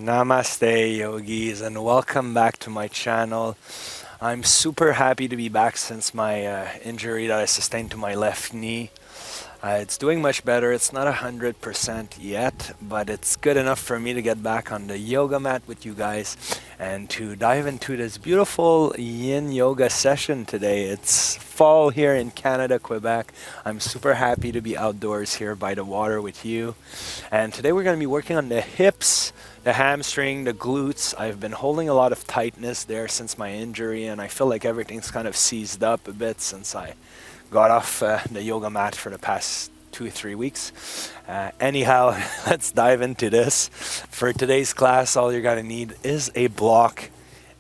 Namaste, yogis, and welcome back to my channel. I'm super happy to be back since my injury that I sustained to my left knee. It's doing much better. It's not 100% yet, but it's good enough for me to get back on the yoga mat with you guys and to dive into this beautiful Yin Yoga session today. It's fall here in Canada, Quebec. I'm super happy to be outdoors here by the water with you. And today we're going to be working on the hips, the hamstring, the glutes. I've been holding a lot of tightness there since my injury, and I feel like everything's kind of seized up a bit since I got off the yoga mat for the past 2-3 weeks. Anyhow, let's dive into this. For today's class, all you're gonna need is a block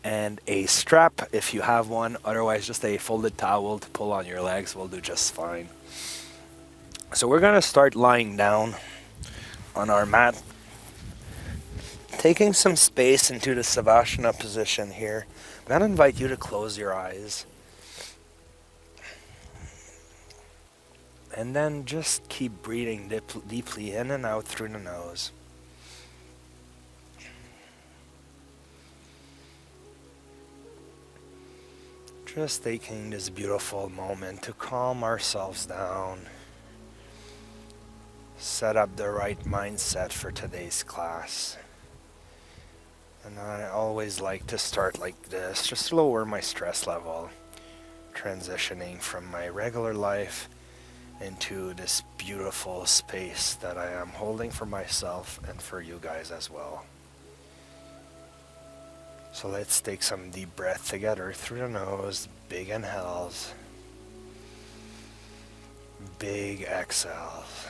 and a strap if you have one. Otherwise, just a folded towel to pull on your legs will do just fine. So we're gonna start lying down on our mat, taking some space into the Savasana position here. I'm gonna invite you to close your eyes. And then just keep breathing deeply in and out through the nose. Just taking this beautiful moment to calm ourselves down. Set up the right mindset for today's class. And I always like to start like this, just to lower my stress level. Transitioning from my regular life into this beautiful space that I am holding for myself and for you guys as well. So let's take some deep breath together through the nose, big inhales, big exhales.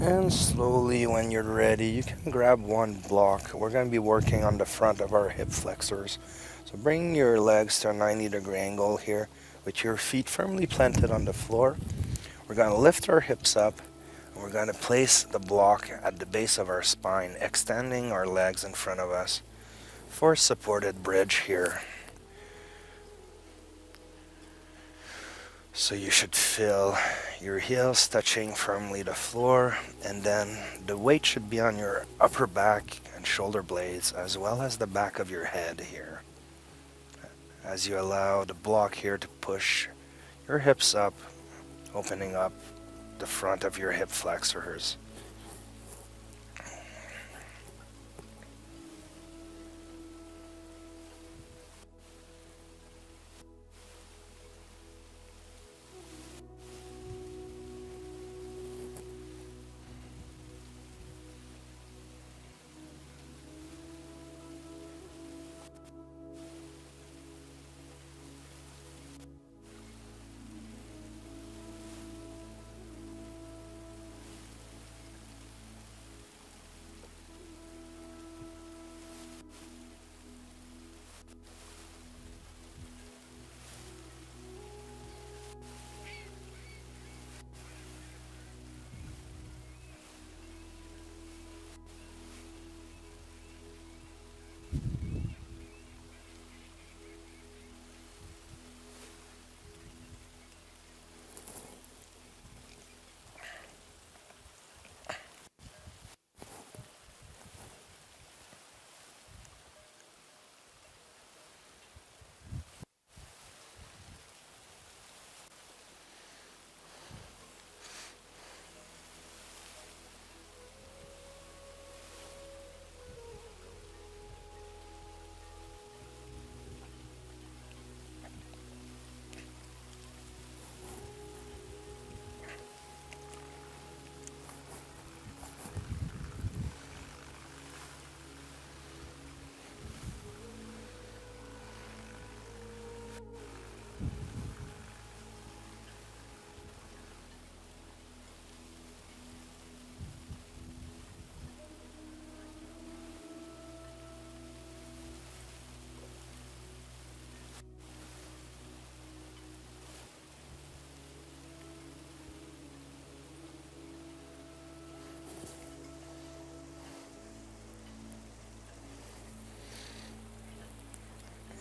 And slowly, when you're ready, you can grab one block. We're going to be working on the front of our hip flexors. So bring your legs to a 90-degree angle here with your feet firmly planted on the floor. We're going to lift our hips up, and we're going to place the block at the base of our spine, extending our legs in front of us for supported bridge here. So you should feel your heels touching firmly the floor, and then the weight should be on your upper back and shoulder blades, as well as the back of your head here, as you allow the block here to push your hips up, opening up the front of your hip flexors.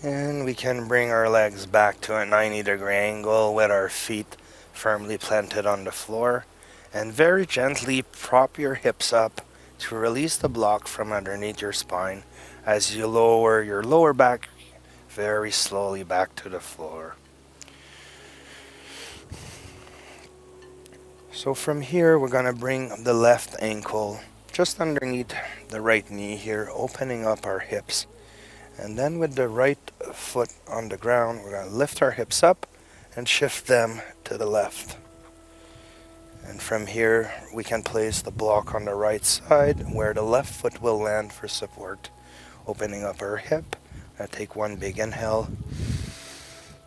And we can bring our legs back to a 90-degree angle with our feet firmly planted on the floor, and very gently prop your hips up to release the block from underneath your spine as you lower your lower back very slowly back to the floor. So from here, we're going to bring the left ankle just underneath the right knee here, opening up our hips. And then with the right foot on the ground, we're going to lift our hips up and shift them to the left. And from here, we can place the block on the right side where the left foot will land for support, opening up our hip. Take one big inhale.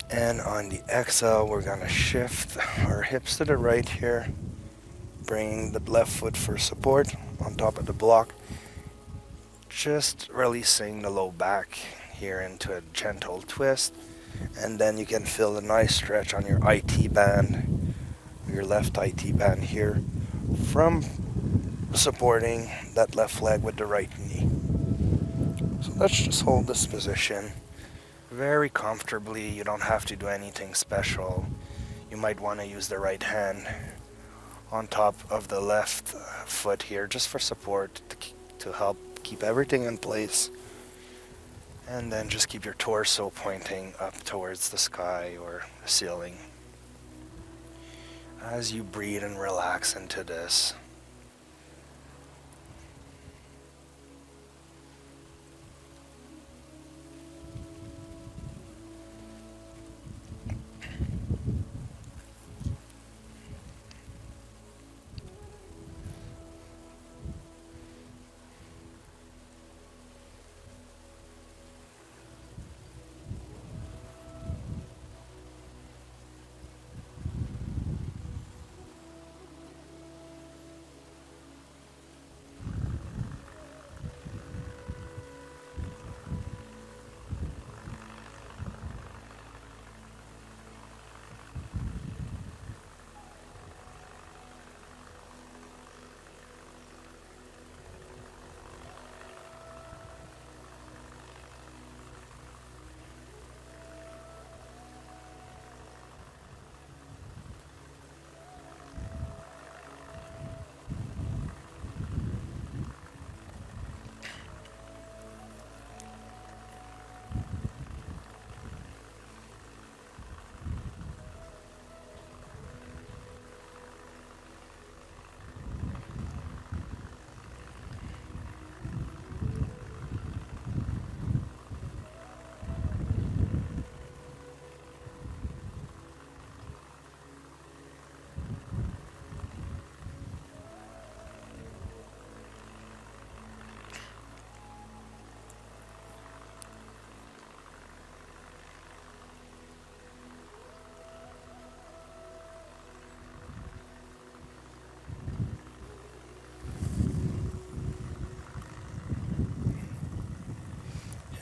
And on the exhale, we're going to shift our hips to the right here, bringing the left foot for support on top of the block. Just releasing the low back here into a gentle twist, and then you can feel a nice stretch on your IT band, your left IT band here, from supporting that left leg with the right knee. So let's just hold this position very comfortably. You don't have to do anything special. You might want to use the right hand on top of the left foot here just for support to help keep everything in place, and then just keep your torso pointing up towards the sky or the ceiling as you breathe and relax into this.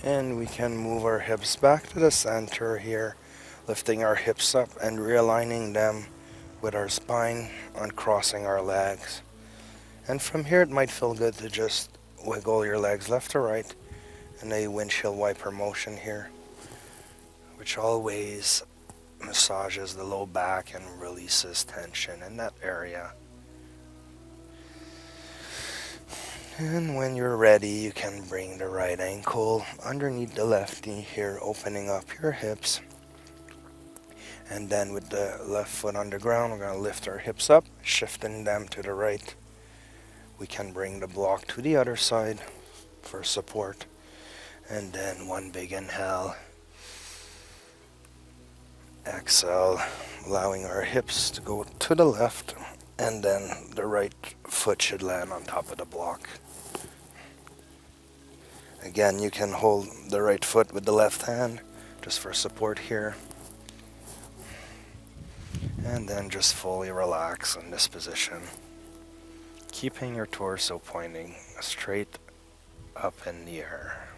And we can move our hips back to the center here, lifting our hips up and realigning them with our spine, uncrossing our legs. And from here it might feel good to just wiggle your legs left to right in a windshield wiper motion here, which always massages the low back and releases tension in that area. And when you're ready, you can bring the right ankle underneath the left knee here, opening up your hips. And then with the left foot on the ground, we're going to lift our hips up, shifting them to the right. We can bring the block to the other side for support. And then one big inhale. Exhale, allowing our hips to go to the left. And then the right foot should land on top of the block. Again, you can hold the right foot with the left hand just for support here. And then just fully relax in this position, keeping your torso pointing straight up in the air.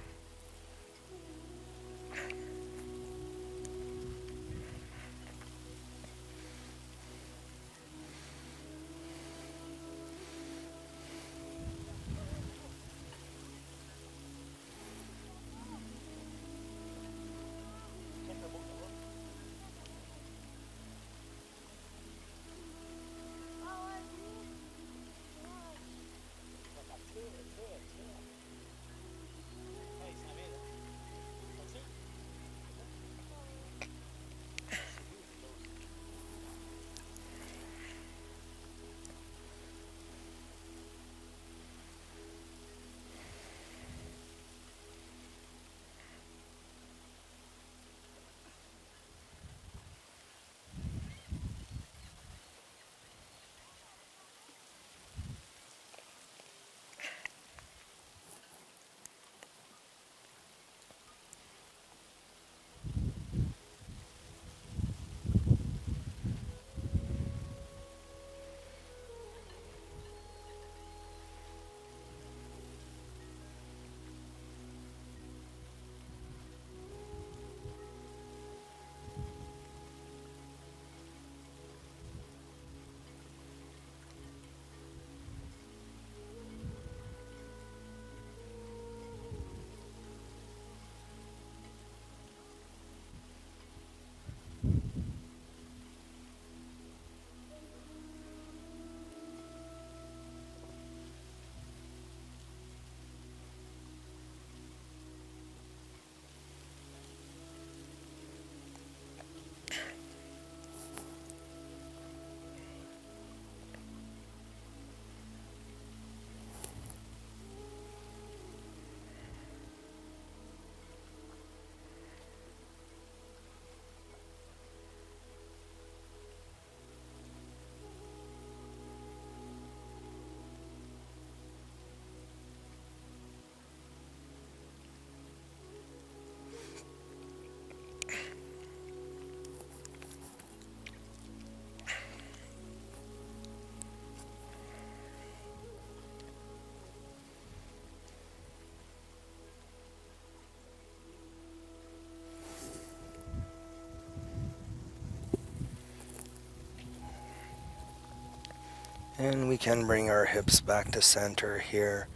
And we can bring our hips back to center here.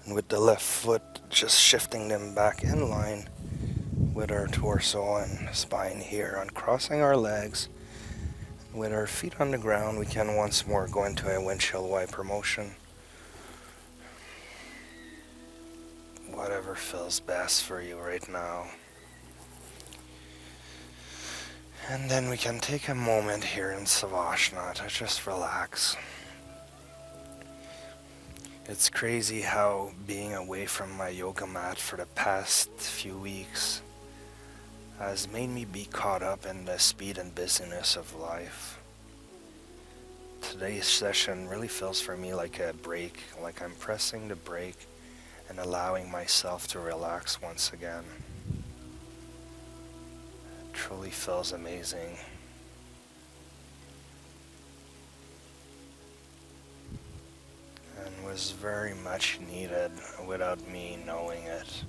And with the left foot, just shifting them back in line with our torso and spine here, uncrossing our legs. With our feet on the ground, we can once more go into a windshield wiper motion. Whatever feels best for you right now. And then we can take a moment here in Savasana to just relax. It's crazy how being away from my yoga mat for the past few weeks has made me be caught up in the speed and busyness of life. Today's session really feels for me like a break, like I'm pressing the brake and allowing myself to relax once again. It truly feels amazing. And was very much needed without me knowing it.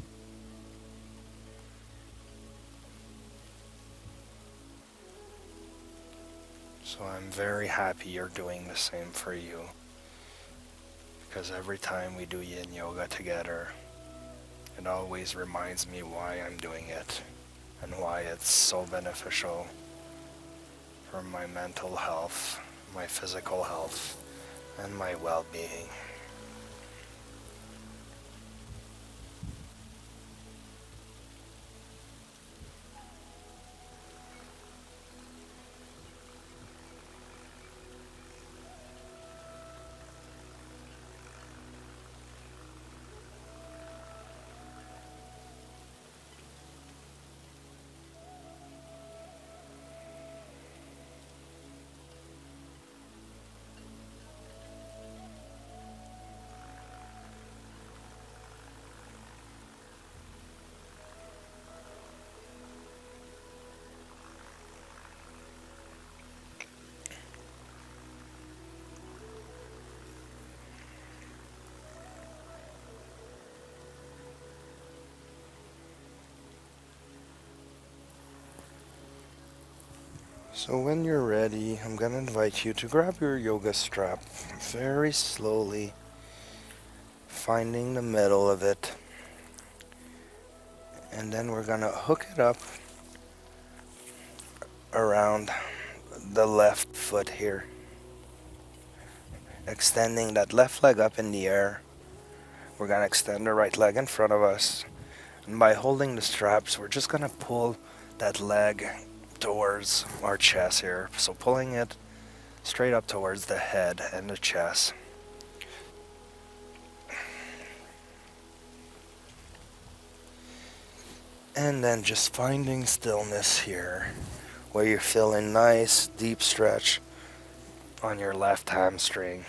So I'm very happy you're doing the same for you, because every time we do Yin Yoga together, it always reminds me why I'm doing it and why it's so beneficial for my mental health, my physical health, and my well-being. So when you're ready, I'm going to invite you to grab your yoga strap very slowly, finding the middle of it, and then we're going to hook it up around the left foot here, extending that left leg up in the air. We're going to extend the right leg in front of us, and by holding the straps, we're just going to pull that leg towards our chest here. So pulling it straight up towards the head and the chest. And then just finding stillness here, where you're feeling nice, deep stretch on your left hamstring.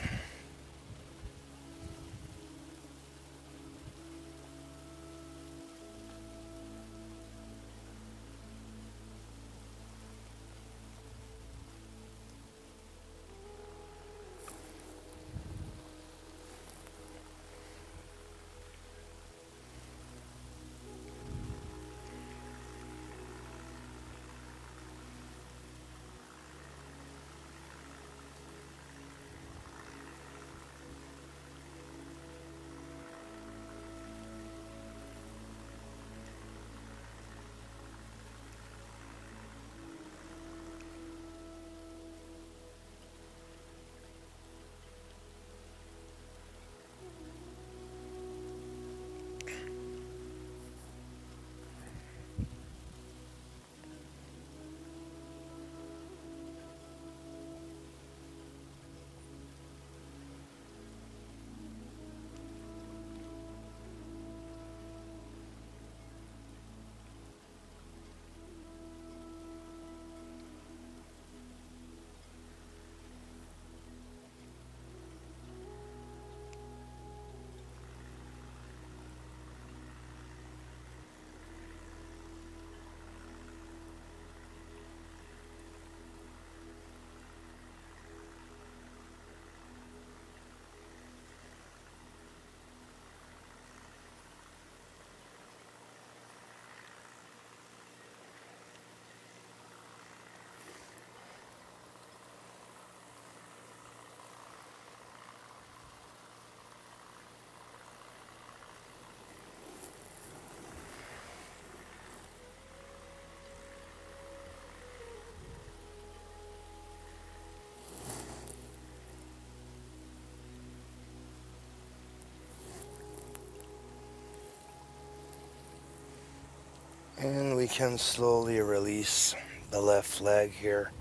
And we can slowly release the left leg here.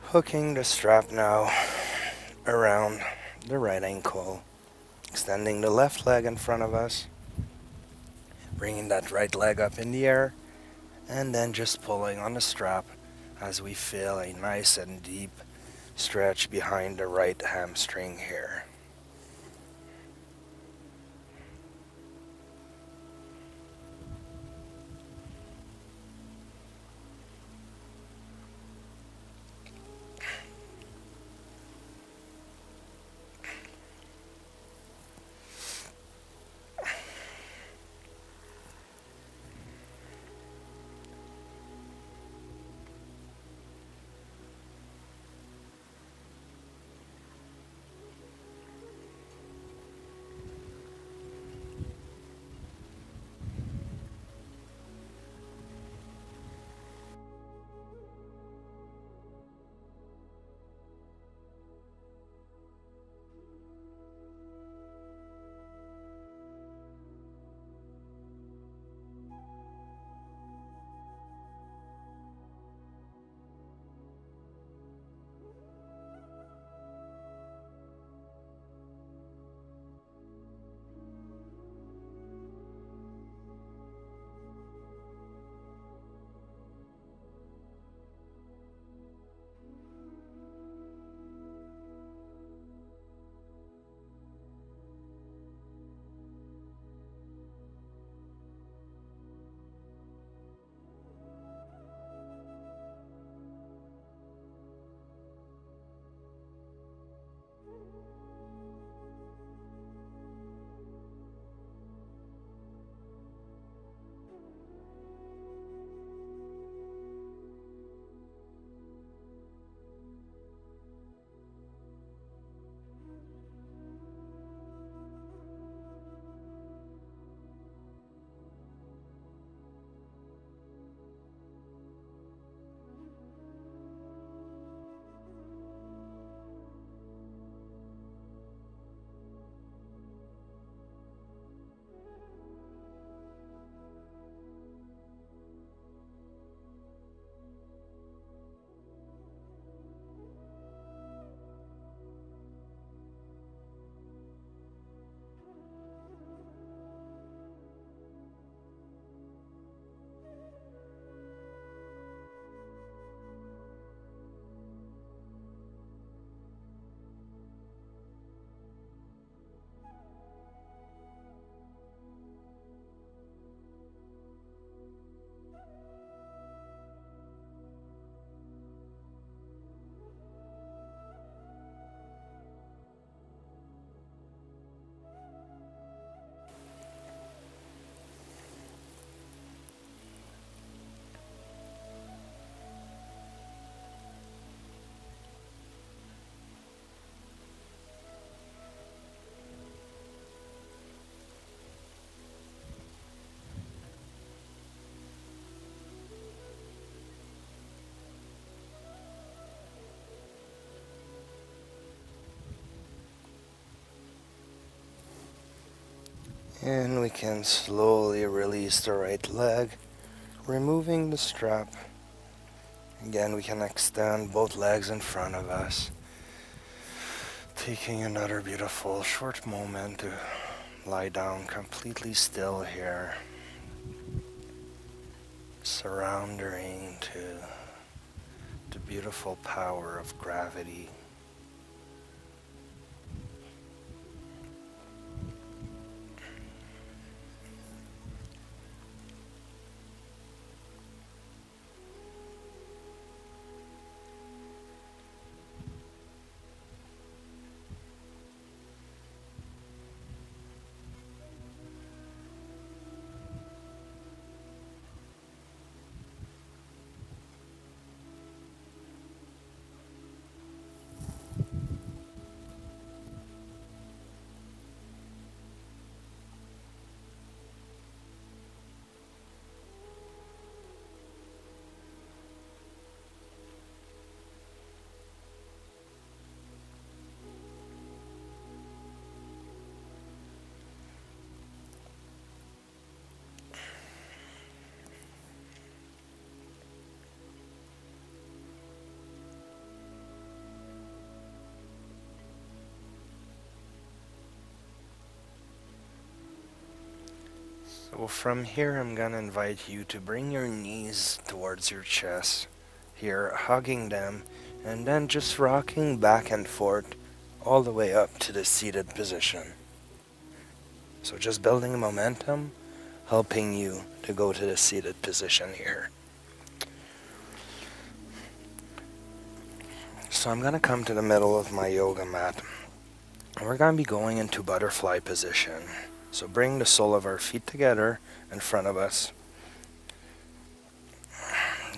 Hooking the strap now around the right ankle. Extending the left leg in front of us. Bringing that right leg up in the air. And then just pulling on the strap as we feel a nice and deep stretch behind the right hamstring here. And we can slowly release the right leg, removing the strap. Again, we can extend both legs in front of us. Taking another beautiful short moment to lie down completely still here. Surrendering to the beautiful power of gravity. So from here, I'm gonna invite you to bring your knees towards your chest. Here, hugging them, and then just rocking back and forth all the way up to the seated position. So just building momentum, helping you to go to the seated position here. So I'm gonna come to the middle of my yoga mat. And we're gonna be going into butterfly position. So bring the sole of our feet together in front of us.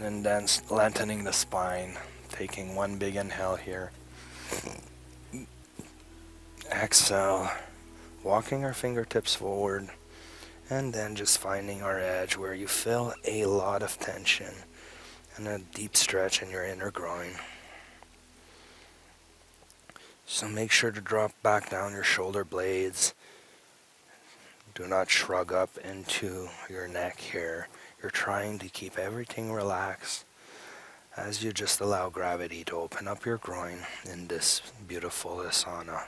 And then lengthening the spine. Taking one big inhale here. Exhale. Walking our fingertips forward. And then just finding our edge where you feel a lot of tension and a deep stretch in your inner groin. So make sure to drop back down your shoulder blades. Do not shrug up into your neck here. You're trying to keep everything relaxed as you just allow gravity to open up your groin in this beautiful asana.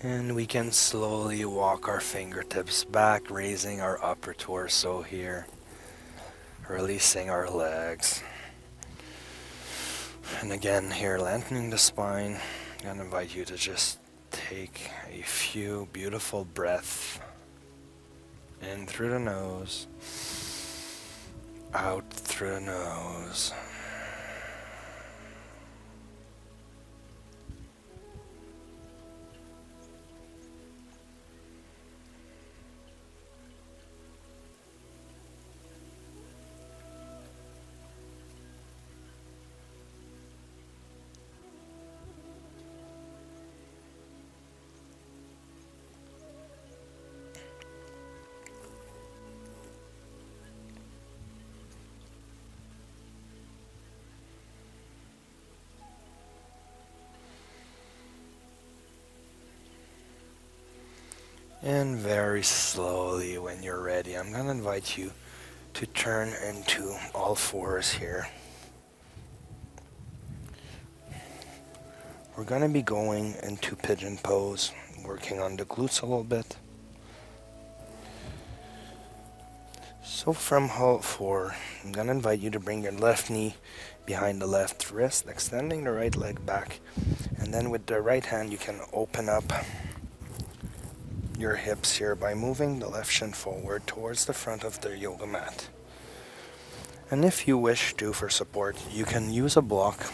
And we can slowly walk our fingertips back, raising our upper torso here, releasing our legs. And again here, lengthening the spine. I'm going to invite you to just take a few beautiful breaths in through the nose, out through the nose. And very slowly, when you're ready, I'm going to invite you to turn into all fours here. We're going to be going into pigeon pose, working on the glutes a little bit. So from halt 4, I'm going to invite you to bring your left knee behind the left wrist, extending the right leg back. And then with the right hand, you can open up your hips here by moving the left shin forward towards the front of the yoga mat. And if you wish to, for support, you can use a block,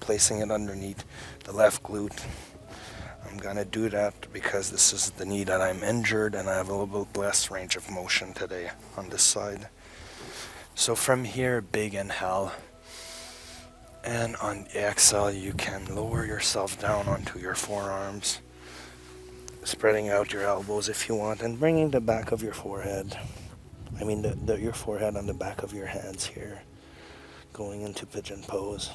placing it underneath the left glute. I'm gonna do that because this is the knee that I'm injured and I have a little bit less range of motion today on this side. So from here, big inhale. And on the exhale, you can lower yourself down onto your forearms, spreading out your elbows if you want, and bringing the back of your forehead, your forehead on the back of your hands here, going into pigeon pose.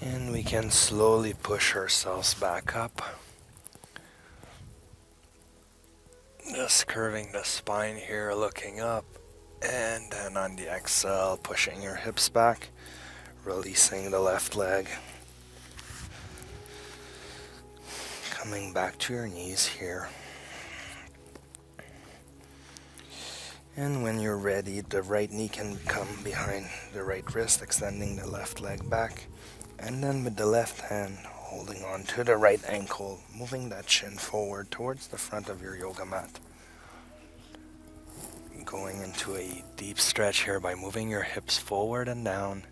And we can slowly push ourselves back up. Just curving the spine here, looking up. And then on the exhale, pushing your hips back, releasing the left leg. Coming back to your knees here. And when you're ready, the right knee can come behind the right wrist, extending the left leg back. And then with the left hand, holding on to the right ankle, moving that shin forward towards the front of your yoga mat. Going into into a deep stretch here by moving your hips forward and down.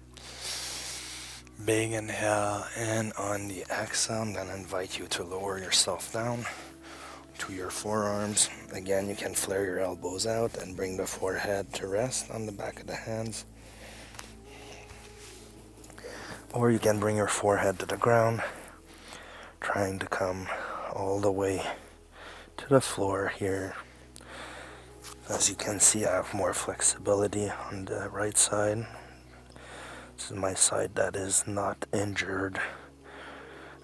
Big inhale, and on the exhale, I'm going to invite you to lower yourself down to your forearms. Again, you can flare your elbows out and bring the forehead to rest on the back of the hands. Or you can bring your forehead to the ground, trying to come all the way to the floor here. As you can see, I have more flexibility on the right side. This is my side that is not injured,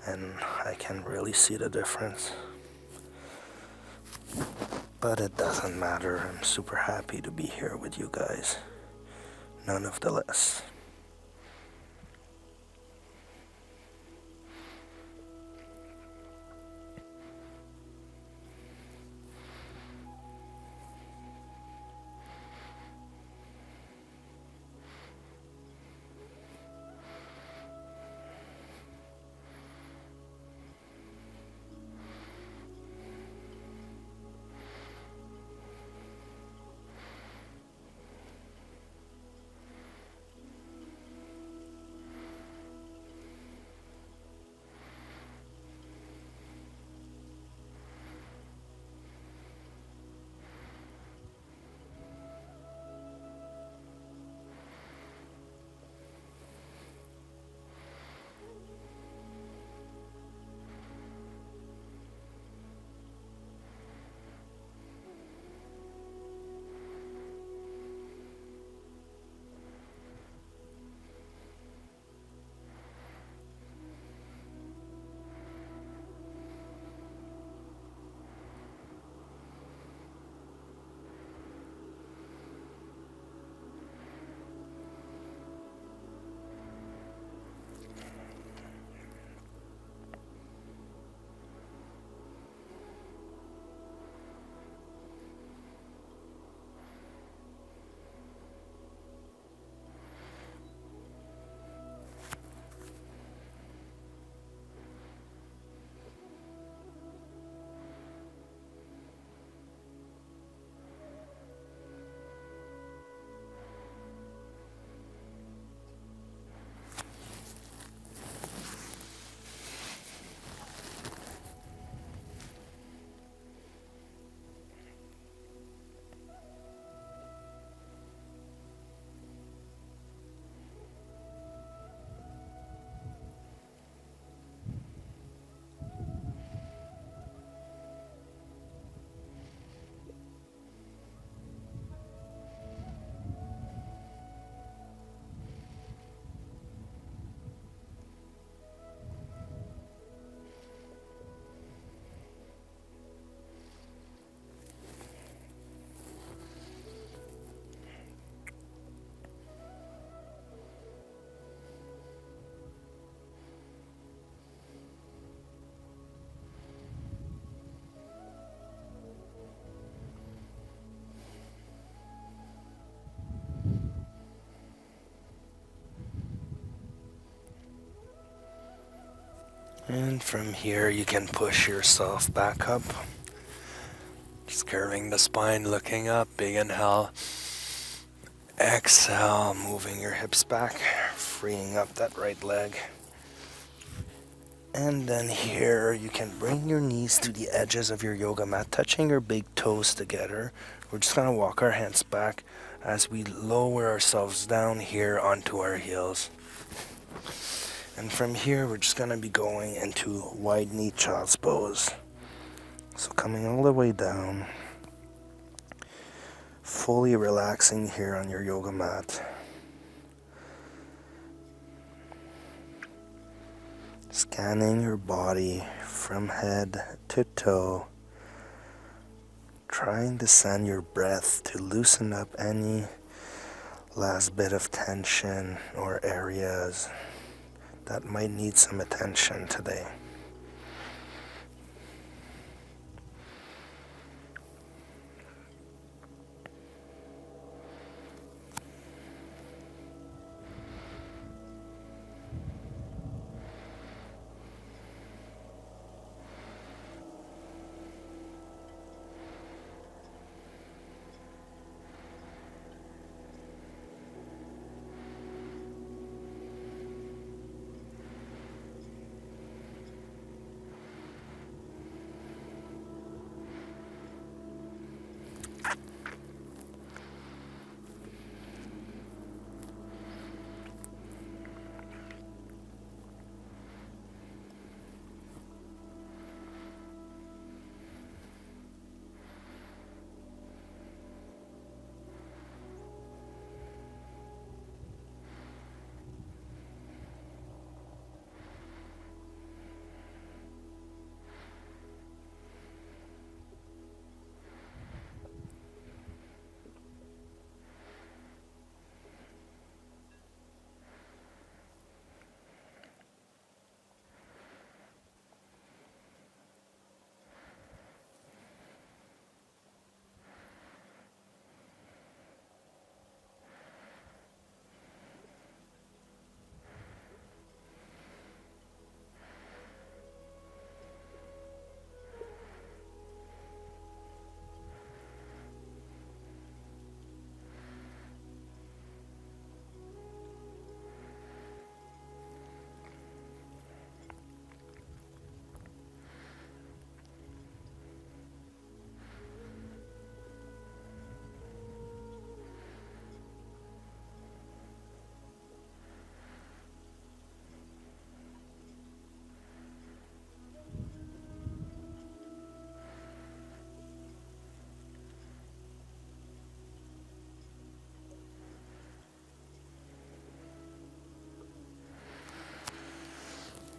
and I can really see the difference. But it doesn't matter. I'm super happy to be here with you guys, none of the less. And from here, you can push yourself back up. Just curving the spine, looking up, big inhale. Exhale, moving your hips back, freeing up that right leg. And then here, you can bring your knees to the edges of your yoga mat, touching your big toes together. We're just going to walk our hands back as we lower ourselves down here onto our heels. And from here, we're just going to be going into wide knee child's pose. So coming all the way down, fully relaxing here on your yoga mat. Scanning your body from head to toe, trying to send your breath to loosen up any last bit of tension or areas that might need some attention today.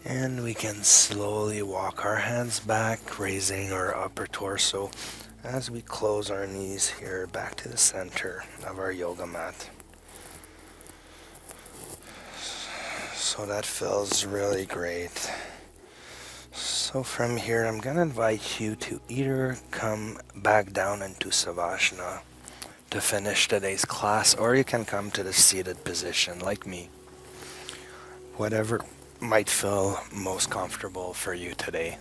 And we can slowly walk our hands back, raising our upper torso as we close our knees here back to the center of our yoga mat. So that feels really great. So from here, I'm going to invite you to either come back down into Savasana to finish today's class, or you can come to the seated position like me. Whatever might feel most comfortable for you today.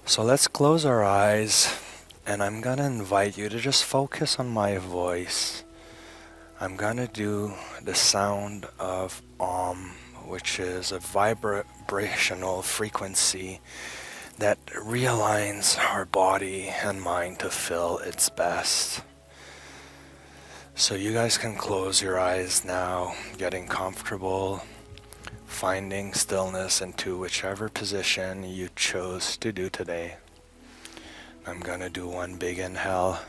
So let's close our eyes, and I'm going to invite you to just focus on my voice. I'm going to do the sound of Om, which is a vibrational frequency that realigns our body and mind to feel its best. So you guys can close your eyes now, getting comfortable, finding stillness into whichever position you chose to do today. I'm gonna do one big inhale.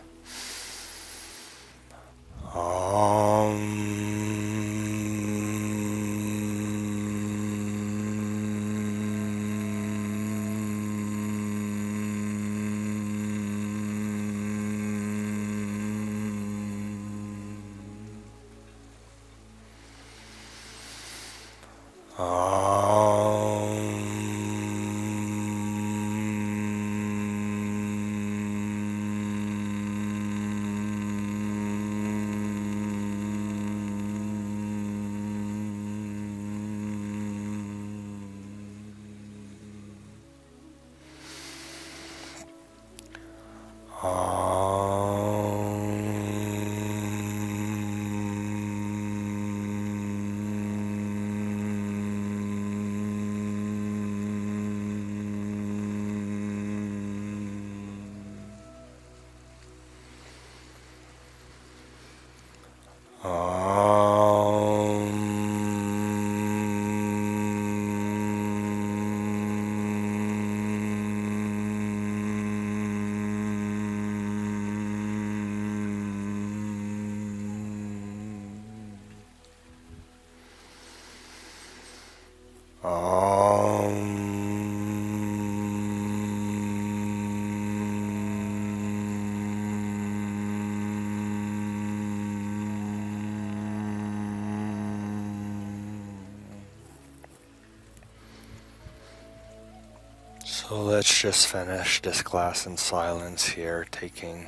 So let's just finish this class in silence here, taking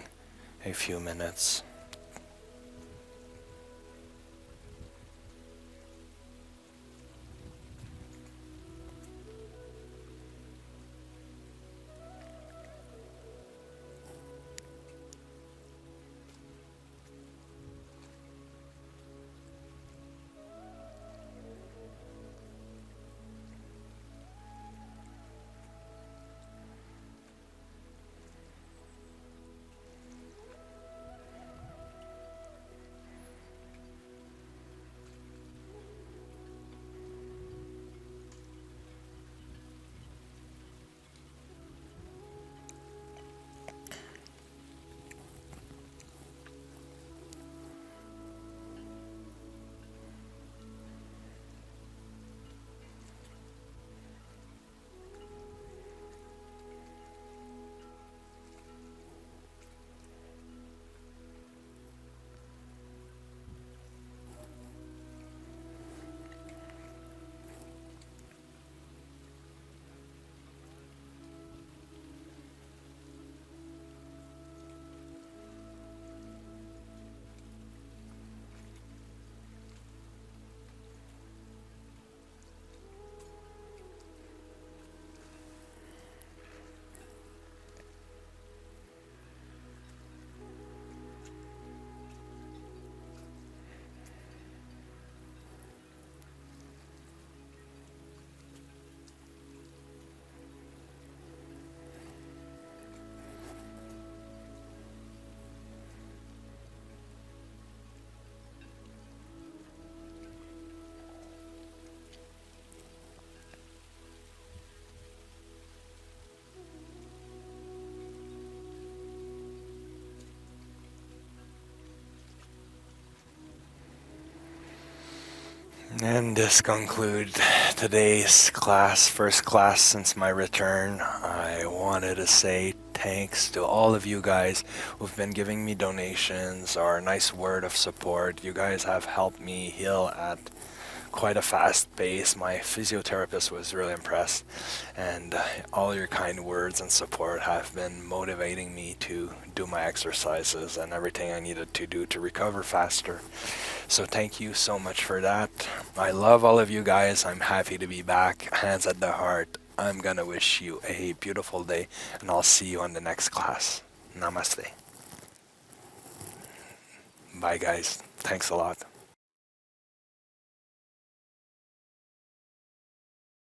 a few minutes. And this concludes today's class, first class since my return. I wanted to say thanks to all of you guys who've been giving me donations or a nice word of support. You guys have helped me heal at quite a fast pace. My physiotherapist was really impressed, and all your kind words and support have been motivating me to do my exercises and everything I needed to do to recover faster. So thank you so much for that. I love all of you guys. I'm happy to be back. Hands at the heart. I'm gonna wish you a beautiful day, and I'll see you on the next class. Namaste. Bye guys. Thanks a lot.